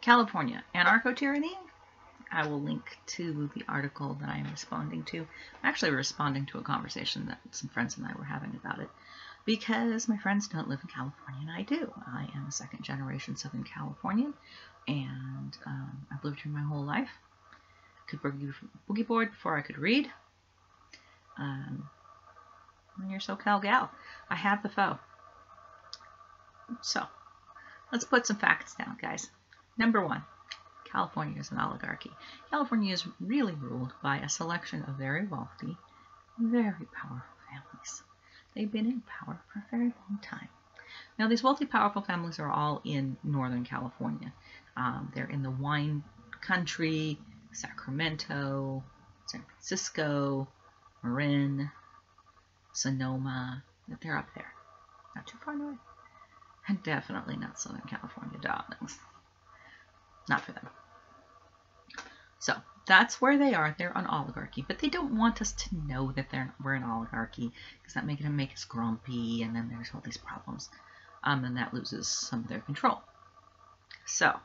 California Anarcho Tyranny. I will link to the article that I am responding to. I'm actually responding to a conversation that some friends and I were having about it, because my friends don't live in California and I do. I am a second generation Southern Californian, and I've lived here my whole life. Could boogie board before I could read. When you're a SoCal gal, I have the foe. So let's put some facts down, guys. Number one, California is an oligarchy. California is really ruled by a selection of very wealthy, very powerful families. They've been in power for a very long time. Now, these wealthy, powerful families are all in Northern California. They're in the wine country, Sacramento, San Francisco, Marin, Sonoma. They're up there. Not too far north. And definitely not Southern California, darlings. Not for them. So that's where they are. They're an oligarchy, but they don't want us to know that we're an oligarchy, because that make us grumpy, and then there's all these problems, and that loses some of their control. So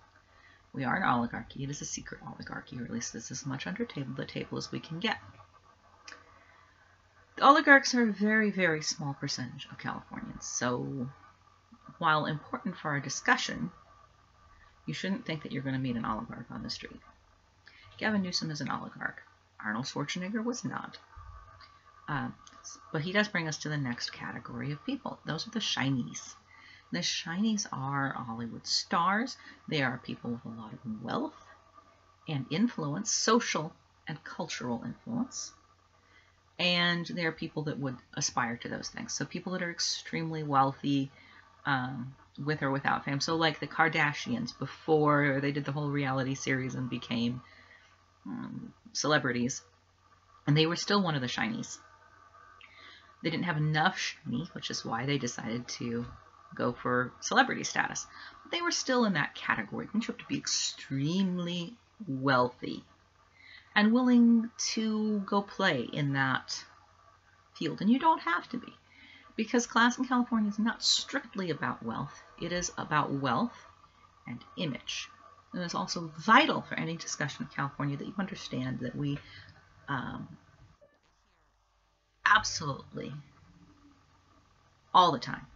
we are an oligarchy. It is a secret oligarchy, or at least it's as much under the table as we can get. The oligarchs are a very, very small percentage of Californians. So while important for our discussion, you shouldn't think that you're going to meet an oligarch on the street. Gavin Newsom is an oligarch. Arnold Schwarzenegger was not. But he does bring us to the next category of people. Those are the shinies. The shinies are Hollywood stars. They are people with a lot of wealth and influence, social and cultural influence. And they are people that would aspire to those things. So people that are extremely wealthy, with or without fame. So like the Kardashians, before they did the whole reality series and became celebrities, and they were still one of the shinies. They didn't have enough shiny, which is why they decided to go for celebrity status. But they were still in that category. You have to be extremely wealthy and willing to go play in that field. And you don't have to be, because class in California is not strictly about wealth. It is about wealth and image. And it's also vital for any discussion of California that you understand that we absolutely, all the time,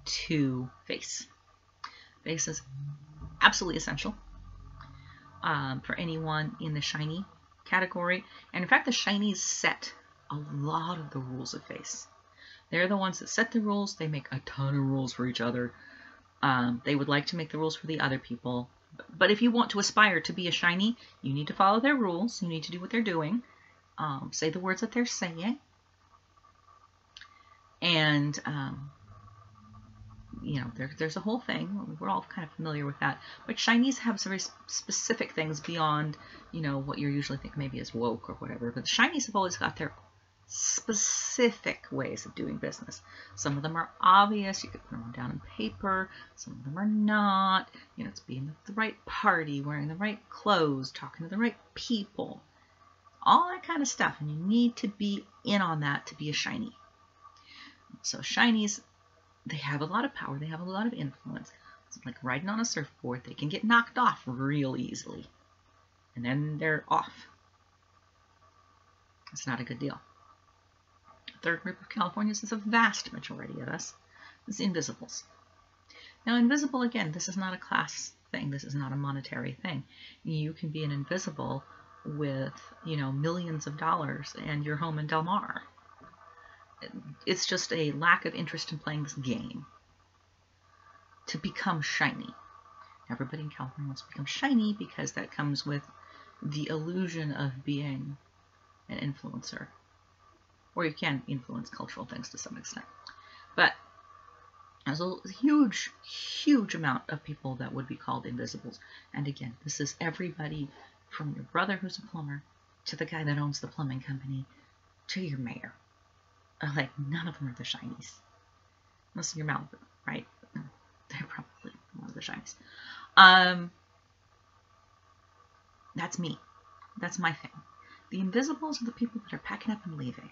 to face. Face is absolutely essential for anyone in the shiny category. And in fact, the shinies set a lot of the rules of face. They're the ones that set the rules. They make a ton of rules for each other. They would like to make the rules for the other people. But if you want to aspire to be a shiny, you need to follow their rules. You need to do what they're doing. Say the words that they're saying. And, you know, there's a whole thing. We're all kind of familiar with that. But shinies have very specific things beyond, you know, what you usually think maybe is woke or whatever. But the shinies have always got their specific ways of doing business. Some of them are obvious. You could put them down on paper. Some of them are not. You know, it's being at the right party, wearing the right clothes, talking to the right people, all that kind of stuff. And you need to be in on that to be a shiny. So shinies, they have a lot of power. They have a lot of influence. It's like riding on a surfboard. They can get knocked off real easily, and then they're off. It's not a good deal. Third group of Californians is a vast majority of us. It's invisibles. Now, invisible, again, this is not a class thing. This is not a monetary thing. You can be an invisible with, you know, millions of dollars and you're home in Del Mar. It's just a lack of interest in playing this game to become shiny. Everybody in California wants to become shiny because that comes with the illusion of being an influencer. Or you can influence cultural things to some extent. But there's a huge, huge amount of people that would be called invisibles. And again, this is everybody from your brother who's a plumber to the guy that owns the plumbing company to your mayor. Like, none of them are the shinies. Unless you're Malibu, right? They're probably one of the shinies. That's me. That's my thing. The invisibles are the people that are packing up and leaving.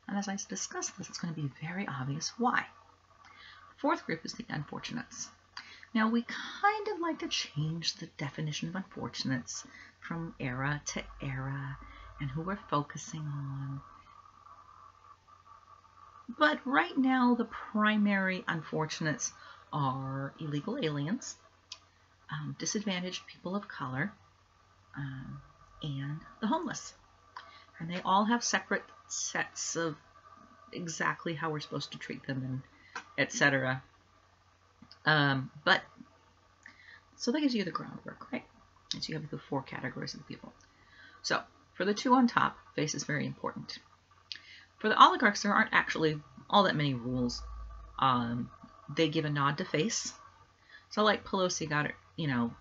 And as I discuss this, it's going to be very obvious why. Fourth group is the unfortunates. Now, we kind of like to change the definition of unfortunates from era to era and who we're focusing on. But right now, the primary unfortunates are illegal aliens, disadvantaged people of color, and the homeless. And they all have separate sets of exactly how we're supposed to treat them, and etc. But so that gives you the groundwork, right? And so you have the 4 categories of people. So for the 2 on top, face is very important. For the oligarchs, there aren't actually all that many rules. They give a nod to face. So like Pelosi got it, you know,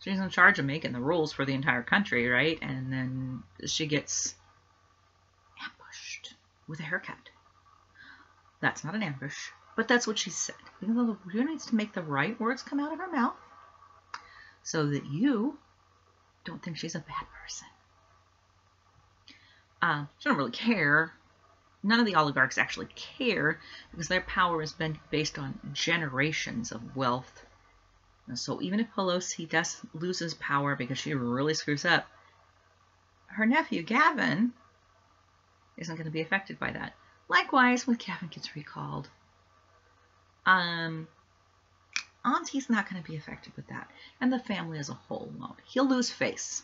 she's in charge of making the rules for the entire country, right? And then she gets ambushed with a haircut. That's not an ambush, but that's what she said. Because she needs to make the right words come out of her mouth so that you don't think she's a bad person. She don't really care. None of the oligarchs actually care because their power has been based on generations of wealth. And so even if Pelosi loses power because she really screws up, her nephew Gavin isn't going to be affected by that. Likewise, when Gavin gets recalled, Auntie's not going to be affected with that. And the family as a whole won't. He'll lose face.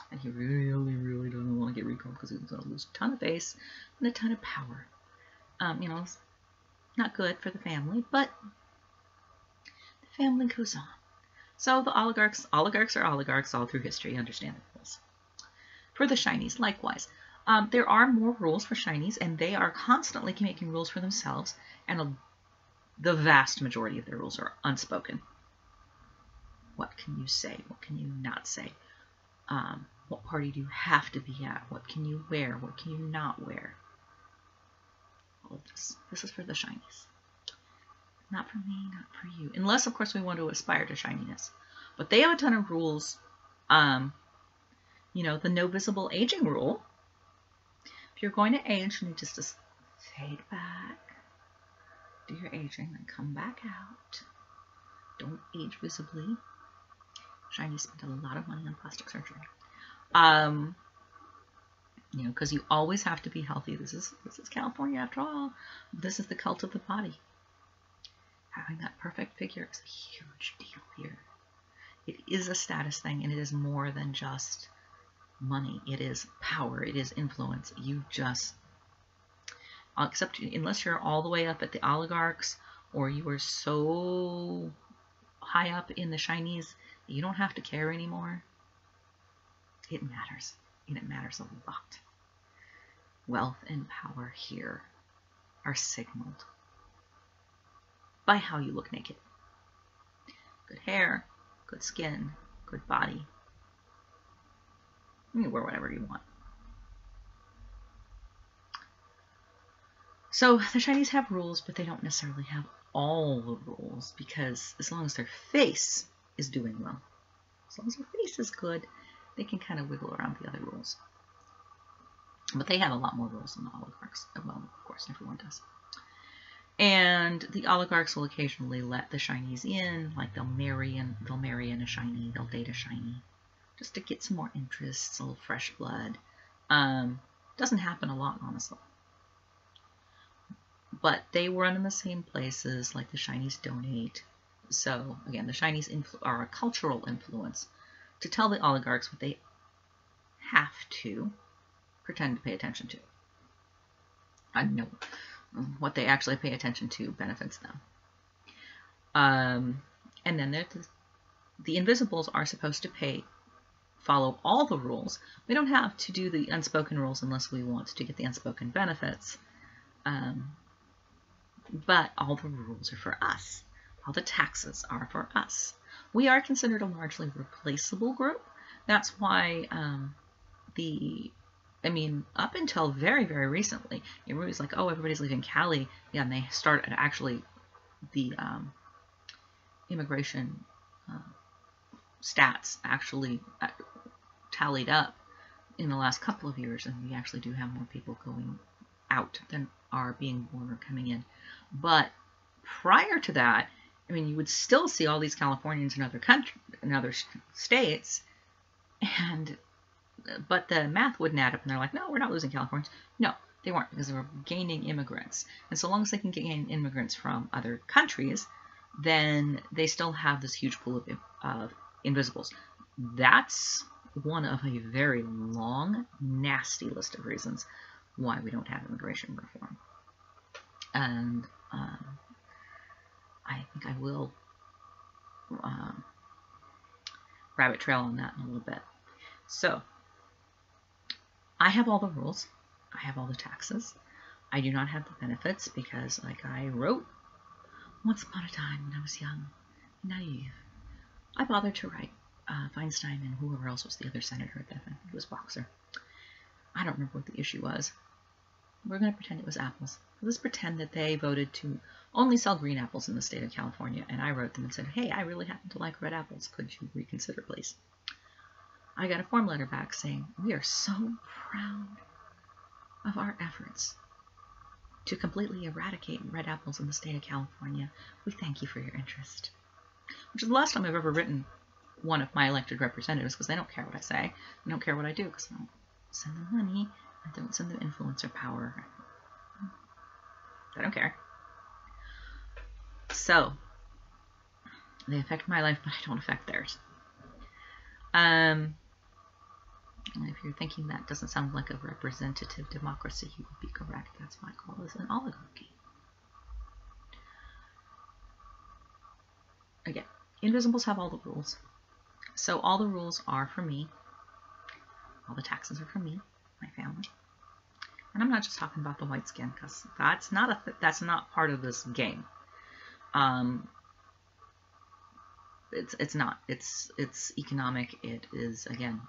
And he really doesn't want to get recalled because he's going to lose a ton of face and a ton of power. You know, it's not good for the family, but the family goes on. So the oligarchs are oligarchs all through history, understand the rules. For the shinies, likewise. There are more rules for shinies, and they are constantly making rules for themselves, and the vast majority of their rules are unspoken. What can you say? What can you not say? What party do you have to be at? What can you wear? What can you not wear? All of this. This is for the shinies. Not for me, not for you. Unless, of course, we want to aspire to shininess. But they have a ton of rules. You know, the no visible aging rule. If you're going to age, you need just to fade back. Do your aging, then come back out. Don't age visibly. Shinies spent a lot of money on plastic surgery. You know, because you always have to be healthy. This is California after all. This is the cult of the body. Having that perfect figure is a huge deal here. It is a status thing, and it is more than just money. It is power. It is influence. You just, except unless you're all the way up at the oligarchs, or you are so high up in the shinies, you don't have to care anymore. It matters, and it matters a lot. Wealth and power here are signaled by how you look naked. Good hair, good skin, good body. You can wear whatever you want. So the shinies have rules, but they don't necessarily have all the rules, because as long as their face is doing well, as long as their face is good, they can kind of wiggle around the other rules. But they have a lot more rules than the oligarchs. Well, of course, everyone does. And the oligarchs will occasionally let the shinies in, like they'll marry in a shiny, they'll date a shiny, just to get some more interest, a little fresh blood. Doesn't happen a lot, honestly. But they run in the same places, like the shinies donate. So again, the shinies are a cultural influence to tell the oligarchs what they have to pretend to pay attention to. I know what they actually pay attention to benefits them. And then the invisibles are supposed to follow all the rules. We don't have to do the unspoken rules unless we want to get the unspoken benefits. But all the rules are for us. All the taxes are for us. We are considered a largely replaceable group. That's why up until very, very recently, everybody's like, oh, everybody's leaving Cali. Yeah, and they started actually the immigration stats actually tallied up in the last couple of years, and we actually do have more people going out than are being born or coming in. But prior to that, I mean, you would still see all these Californians in other states, but the math wouldn't add up, and they're like, no, we're not losing Californians. No, they weren't, because they were gaining immigrants. And so long as they can gain immigrants from other countries, then they still have this huge pool of invisibles. That's one of a very long, nasty list of reasons why we don't have immigration reform. And I think I will rabbit trail on that in a little bit. So, I have all the rules. I have all the taxes. I do not have the benefits because, like I wrote once upon a time when I was young and naive, I bothered to write Feinstein and whoever else was the other senator at that time. He was Boxer. I don't remember what the issue was. We're going to pretend it was apples. Let's pretend that they voted to only sell green apples in the state of California, and I wrote them and said, hey, I really happen to like red apples. Could you reconsider, please? I got a form letter back saying, we are so proud of our efforts to completely eradicate red apples in the state of California. We thank you for your interest. Which is the last time I've ever written one of my elected representatives, because they don't care what I say. They don't care what I do, because I don't send them money. I don't send them influence or power. I don't care. So, they affect my life, but I don't affect theirs. And if you're thinking that doesn't sound like a representative democracy, you would be correct. That's why I call this an oligarchy. Again, invisibles have all the rules. So all the rules are for me. All the taxes are for me, my family. And I'm not just talking about the white skin, because that's not part of this game. It's not. It's economic. It is, again,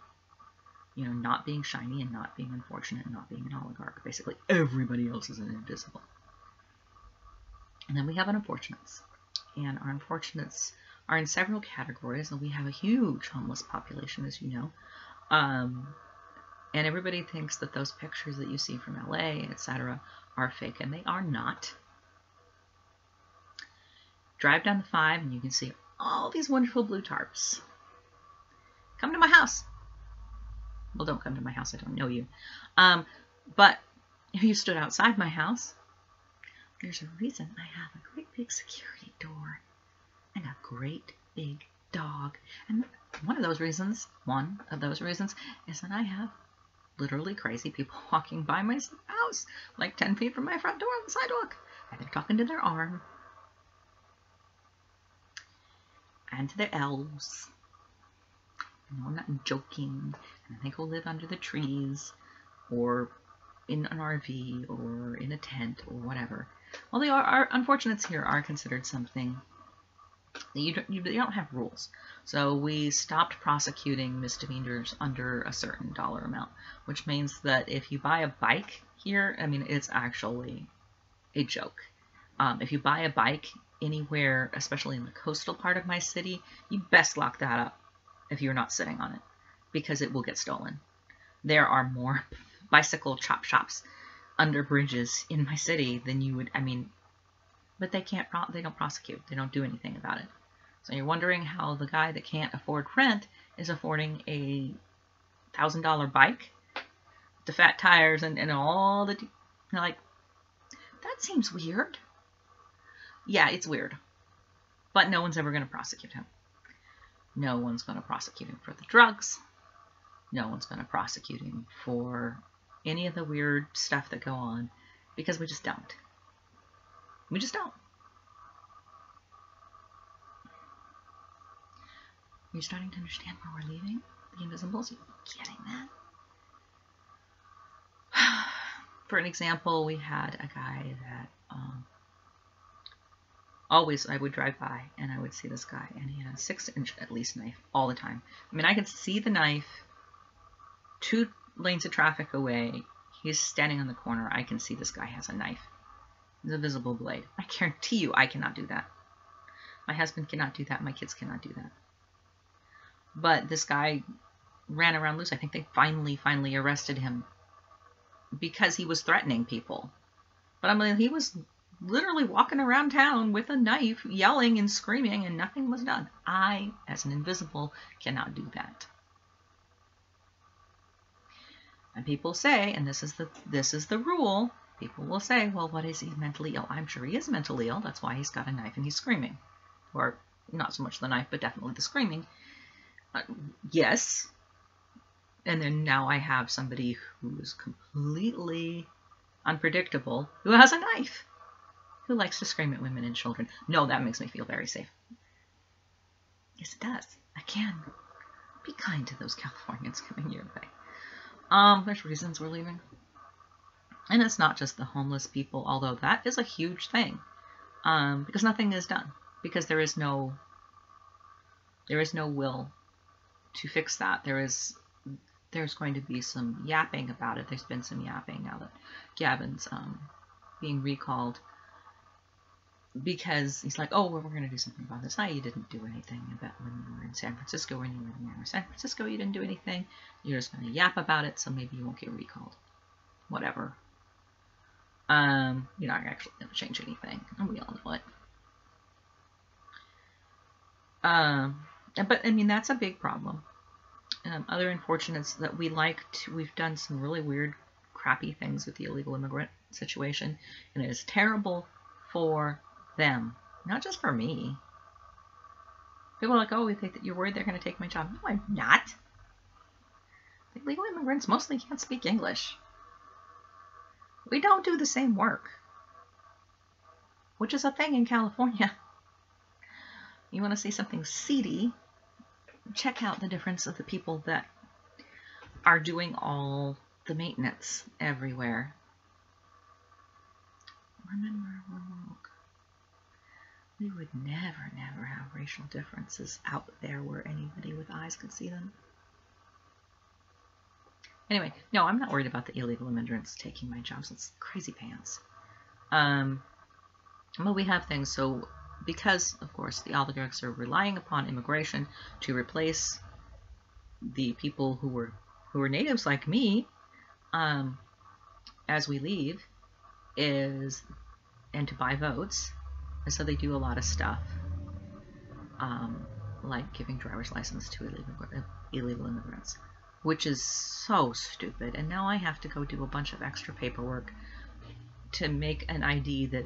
you know, not being shiny and not being unfortunate and not being an oligarch. Basically, everybody else is an invisible. And then we have unfortunates. And our unfortunates are in several categories, and we have a huge homeless population, as you know. And everybody thinks that those pictures that you see from LA, etc., are fake, and they are not. Drive down the 5 and you can see all these wonderful blue tarps. Come to my house. Well, don't come to my house. I don't know you. But if you stood outside my house, there's a reason I have a great big security door and a great big dog. And one of those reasons is that I have literally crazy people walking by my house, like 10 feet from my front door on the sidewalk. And they're talking to their arm. And to their elves. No, I'm not joking. And they go live under the trees, or in an RV, or in a tent, or whatever. Well, they are unfortunates here are considered something. You don't have rules. So we stopped prosecuting misdemeanors under a certain dollar amount, which means that if you buy a bike here, I mean, it's actually a joke. If you buy a bike anywhere, especially in the coastal part of my city, you best lock that up if you're not sitting on it, because it will get stolen. There are more bicycle chop shops under bridges in my city than you would, I mean, but they don't prosecute. They don't do anything about it. So you're wondering how the guy that can't afford rent is affording a $1,000 bike, the fat tires and all the, like, that seems weird. Yeah, it's weird. But no one's ever going to prosecute him. No one's going to prosecute him for the drugs. No one's going to prosecute him for any of the weird stuff that go on, because we just don't. We just don't. Are you starting to understand where we're leaving? The invisibles? Are you getting that? For an example, we had a guy that always I would drive by and I would see this guy, and he had a 6-inch at least knife all the time. I mean, I could see the knife 2 lanes of traffic away. He's standing on the corner. I can see this guy has a knife. It's a visible blade. I guarantee you I cannot do that. My husband cannot do that. My kids cannot do that. But this guy ran around loose. I think they finally arrested him because he was threatening people. But I mean, he was literally walking around town with a knife, yelling and screaming, and nothing was done. I, as an invisible, cannot do that. And people say, and this is the rule, people will say, well, what is he mentally ill? I'm sure he is mentally ill. That's why he's got a knife and he's screaming. Or not so much the knife, but definitely the screaming. Yes. And then now I have somebody who is completely unpredictable, who has a knife, who likes to scream at women and children. No, that makes me feel very safe. Yes, it does. I can. Be kind to those Californians coming your way. There's reasons we're leaving. And it's not just the homeless people, although that is a huge thing. Because nothing is done. Because there is no will to fix that. There's going to be some yapping about it. There's been some yapping now that Gavin's being recalled. Because he's like, oh, well, we're going to do something about this. You didn't do anything about when you were in San Francisco. When you were in San Francisco, you didn't do anything. You're just going to yap about it, so maybe you won't get recalled. Whatever. You're not actually going to change anything, and we all know it. But I mean, that's a big problem. Other unfortunates that we've done some really weird, crappy things with the illegal immigrant situation, and it is terrible for them, not just for me. People are like, oh, we think that you're worried they're going to take my job. No, I'm not. The illegal immigrants mostly can't speak English. We don't do the same work, which is a thing in California. You want to see something seedy? Check out the difference of the people that are doing all the maintenance everywhere. Remember, we would never have racial differences out there where anybody with eyes could see them. Anyway, no, I'm not worried about the illegal immigrants taking my jobs. It's crazy pants. But we have things, so because, of course, the oligarchs are relying upon immigration to replace the people who were natives like me, as we leave, and to buy votes. And so they do a lot of stuff, like giving driver's license to illegal immigrants, which is so stupid. And now I have to go do a bunch of extra paperwork to make an ID that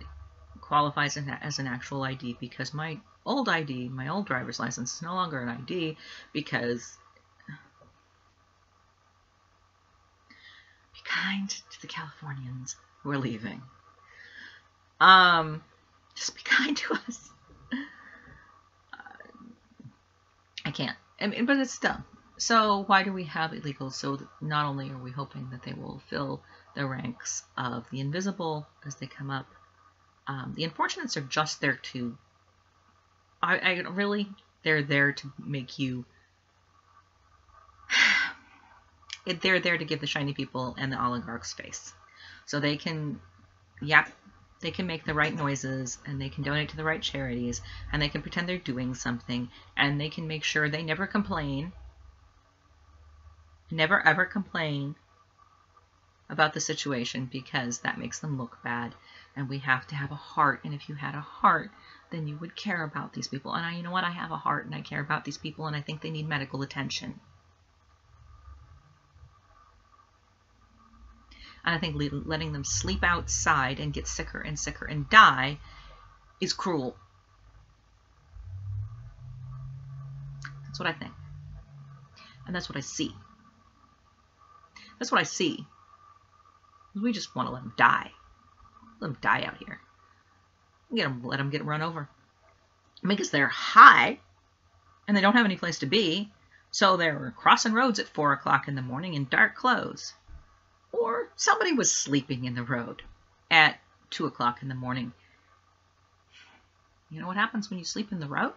qualifies as an actual ID, because my old ID, my old driver's license, is no longer an ID, because be kind to the Californians who are leaving. Just be kind to us. I can't. I mean, but it's dumb. So why do we have illegals? So not only are we hoping that they will fill the ranks of the invisible as they come up, the unfortunates are just there to, they're there to make you, they're there to give the shiny people and the oligarchs face. So they can, they can make the right noises, and they can donate to the right charities, and they can pretend they're doing something, and they can make sure they never complain, never ever complain about the situation, because that makes them look bad. And we have to have a heart, and if you had a heart, then you would care about these people. And you know what? I have a heart, and I care about these people, and I think they need medical attention. And I think letting them sleep outside and get sicker and sicker and die is cruel. That's what I think. And that's what I see. That's what I see. We just want to let them die. Let them die out here. Let them get run over. Because they're high and they don't have any place to be. So they're crossing roads at 4 o'clock in the morning in dark clothes. Or somebody was sleeping in the road at 2 o'clock in the morning. You know what happens when you sleep in the road?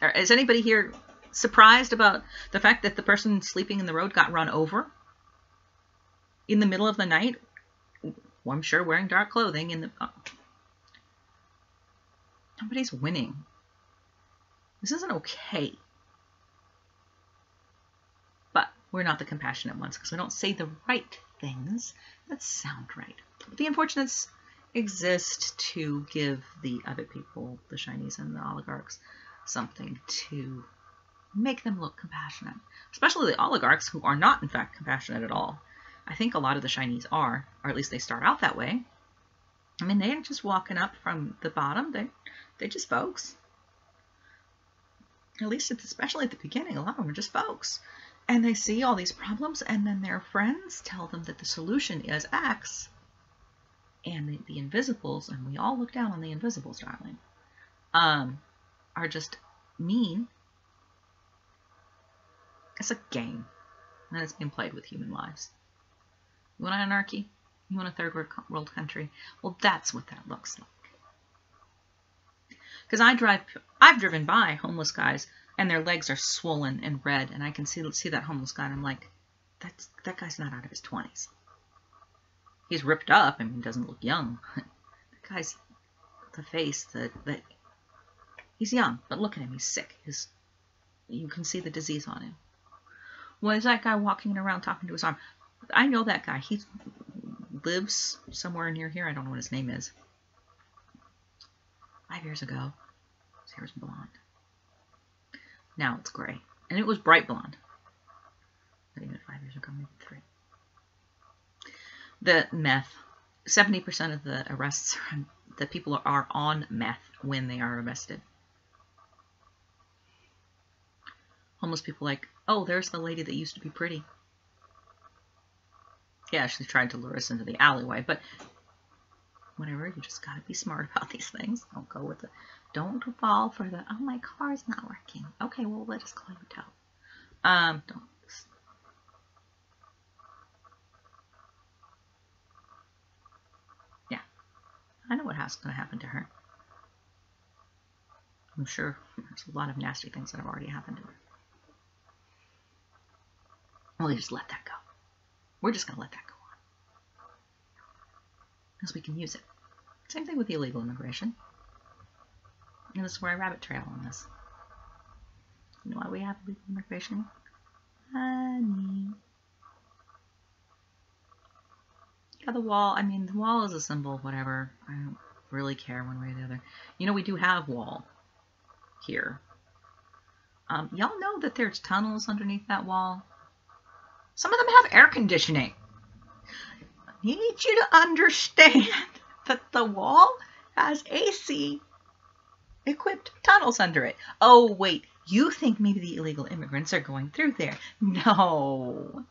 Or is anybody here surprised about the fact that the person sleeping in the road got run over in the middle of the night? Well, I'm sure wearing dark clothing. Nobody's winning. This isn't okay. But we're not the compassionate ones, because we don't say the right things that sound right. The unfortunates exist to give the other people, the shinies and the oligarchs, something to make them look compassionate. Especially the oligarchs, who are not, in fact, compassionate at all. I think a lot of the shinies are, or at least they start out that way. I mean, they ain't just walking up from the bottom. They're just folks. At least, especially at the beginning, a lot of them are just folks. And they see all these problems, and then their friends tell them that the solution is X. And the Invisibles, and we all look down on the Invisibles, darling, are just mean. It's a game, and it's being played with human lives. You want anarchy? You want a third world country? Well, that's what that looks like. Because I've driven by homeless guys, and their legs are swollen and red, and I can see that homeless guy, and I'm like, that guy's not out of his 20s. He's ripped up. I mean, doesn't look young. The guy's, the face, he's young, but look at him. He's sick. You can see the disease on him. Well, is that guy walking around talking to his arm? I know that guy. He lives somewhere near here. I don't know what his name is. 5 years ago, his hair was blonde. Now it's gray. And it was bright blonde. Not even 5 years ago, maybe 3. The meth. 70% of the arrests, the people are on meth when they are arrested. Homeless people like, oh, there's the lady that used to be pretty. Yeah, she tried to lure us into the alleyway, but whatever, you just gotta be smart about these things. Don't go with it. Don't fall for the, oh, my car's not working. Okay, well, let us call you tow. Don't. Yeah, I know what's going to happen to her. I'm sure there's a lot of nasty things that have already happened to her. Well, just let that go. We're just going to let that go on. Because we can use it. Same thing with illegal immigration. And this is where I rabbit trail on this. You know why we have illegal immigration? Honey. Yeah, the wall. I mean, the wall is a symbol, whatever. I don't really care one way or the other. You know, we do have wall here. Y'all know that there's tunnels underneath that wall? Some of them have air conditioning. I need you to understand that the wall has AC equipped tunnels under it. Oh, wait. You think maybe the illegal immigrants are going through there. No.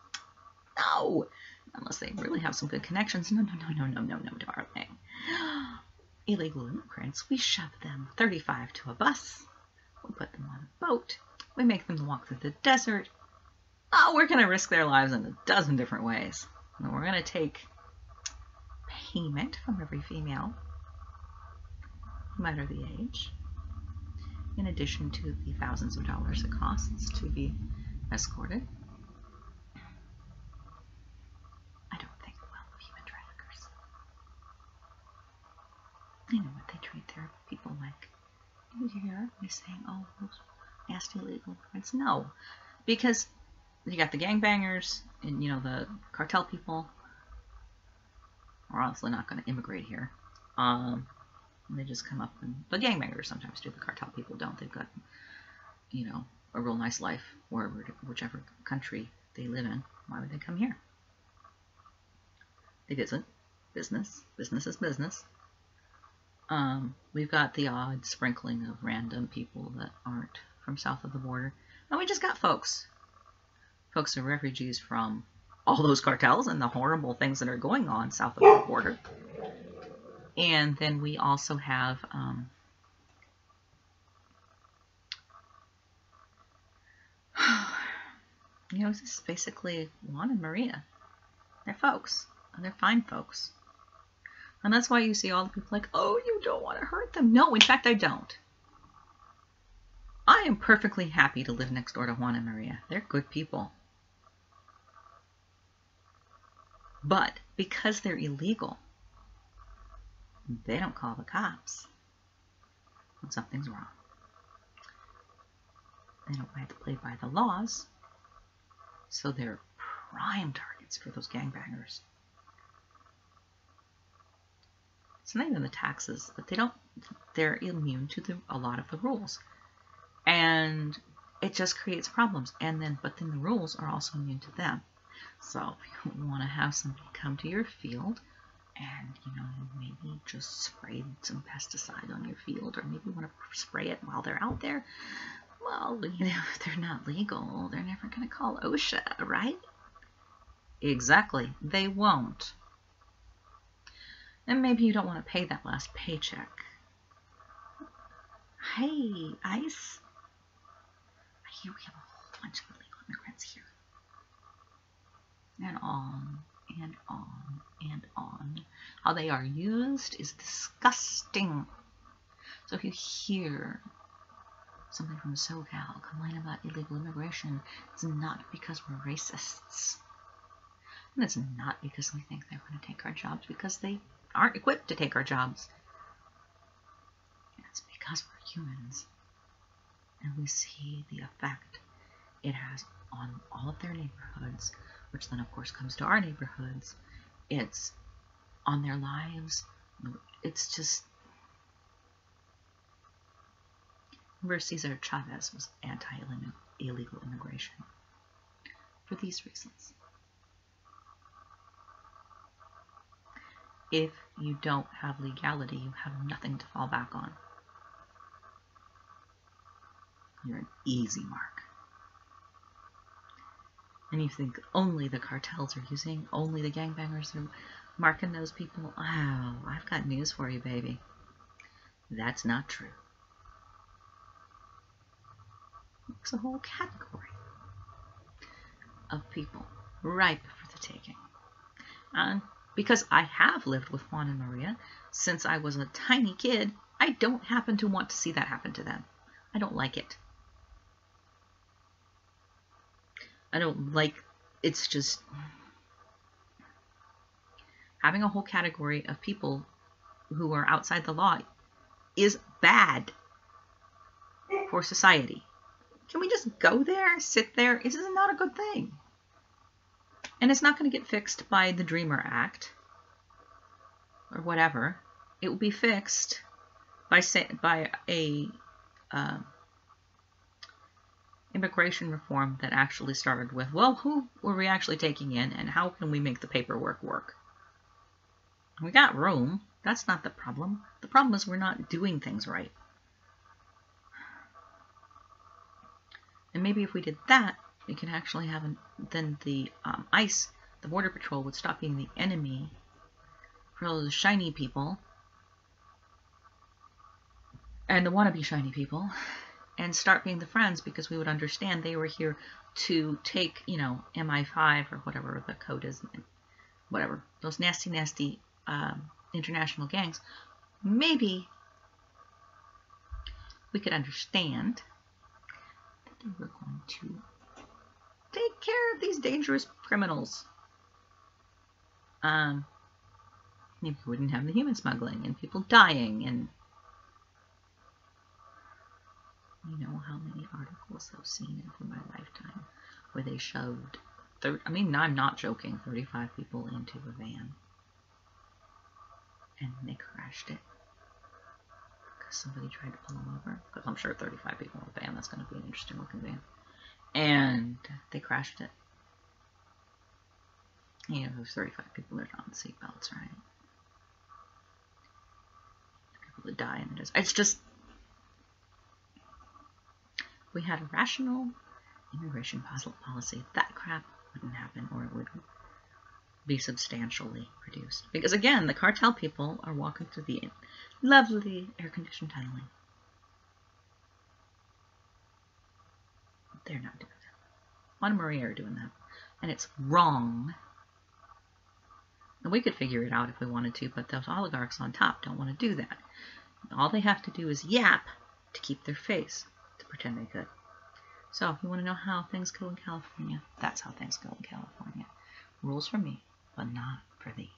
No. Unless they really have some good connections. No, darling. Illegal immigrants, we shove them 35 to a bus. We put them on a boat. We make them walk through the desert. Oh, we're going to risk their lives in a dozen different ways. And we're going to take payment from every female, no matter the age, in addition to the thousands of dollars it costs to be escorted. I don't think well of human traffickers. You know what, they treat their people like, you hear me saying, oh, those nasty illegal immigrants? No, because you got the gangbangers and, you know, the cartel people are honestly not going to immigrate here. They just come up, and the gangbangers sometimes do. The cartel people don't. They've got, you know, a real nice life wherever, whichever country they live in. Why would they come here? They visit. Business. Business is business. We've got the odd sprinkling of random people that aren't from south of the border. And we just got folks. Folks are refugees from all those cartels and the horrible things that are going on south of the border. And then we also have you know, this is basically Juan and Maria. They're folks. And they're fine folks. And that's why you see all the people like, oh, you don't want to hurt them. No, in fact, I don't. I am perfectly happy to live next door to Juan and Maria. They're good people. But because they're illegal, they don't call the cops when something's wrong. They don't have to play by the laws, so they're prime targets for those gangbangers. It's not even the taxes, but they're immune to a lot of the rules. And it just creates problems. But then the rules are also immune to them. So if you want to have somebody come to your field and, maybe just spray some pesticide on your field, or maybe you want to spray it while they're out there, well, if they're not legal, they're never going to call OSHA, right? Exactly. They won't. And maybe you don't want to pay that last paycheck. Hey, ICE. I hear we have a whole bunch of illegal immigrants here. And on, and on, and on. How they are used is disgusting. So if you hear something from SoCal complain about illegal immigration, it's not because we're racists. And it's not because we think they're going to take our jobs, because they aren't equipped to take our jobs. It's because we're humans. And we see the effect it has on all of their neighborhoods, which then of course comes to our neighborhoods. It's on their lives. It's just... Remember, Cesar Chavez was anti-illegal immigration for these reasons. If you don't have legality, you have nothing to fall back on. You're an easy mark. And you think only the cartels are using, only the gangbangers are marking those people. Oh, I've got news for you, baby. That's not true. It's a whole category of people ripe for the taking. And because I have lived with Juan and Maria since I was a tiny kid, I don't happen to want to see that happen to them. I don't like it. I don't like, it's just having a whole category of people who are outside the law is bad for society. Can we just go there, sit there? This is not a good thing. And it's not going to get fixed by the Dreamer Act or whatever. It will be fixed by a immigration reform that actually started with, well, who were we actually taking in, and how can we make the paperwork work? We got room. That's not the problem. The problem is we're not doing things right. And maybe if we did that, we can actually have then the ICE, the Border Patrol, would stop being the enemy for all those shiny people and the wannabe shiny people, and start being the friends, because we would understand they were here to take, MI5 or whatever the code is, whatever, those nasty international gangs. Maybe we could understand that they were going to take care of these dangerous criminals. Maybe we wouldn't have the human smuggling and people dying, and you know how many articles I've seen over my lifetime where they shoved, I'm not joking, 35 people into a van and they crashed it because somebody tried to pull them over. Because I'm sure 35 people in a van, that's going to be an interesting looking van. And they crashed it. There's 35 people that are on seatbelts, right? People that die in it. It's just, we had a rational immigration policy, that crap wouldn't happen, or it would be substantially reduced. Because again, the cartel people are walking through the lovely air-conditioned tunneling. They're not doing that. Juan and Maria are doing that. And it's wrong. And we could figure it out if we wanted to, but those oligarchs on top don't want to do that. All they have to do is yap to keep their face, to pretend they could. So, if you want to know how things go in California, that's how things go in California. Rules for me, but not for thee.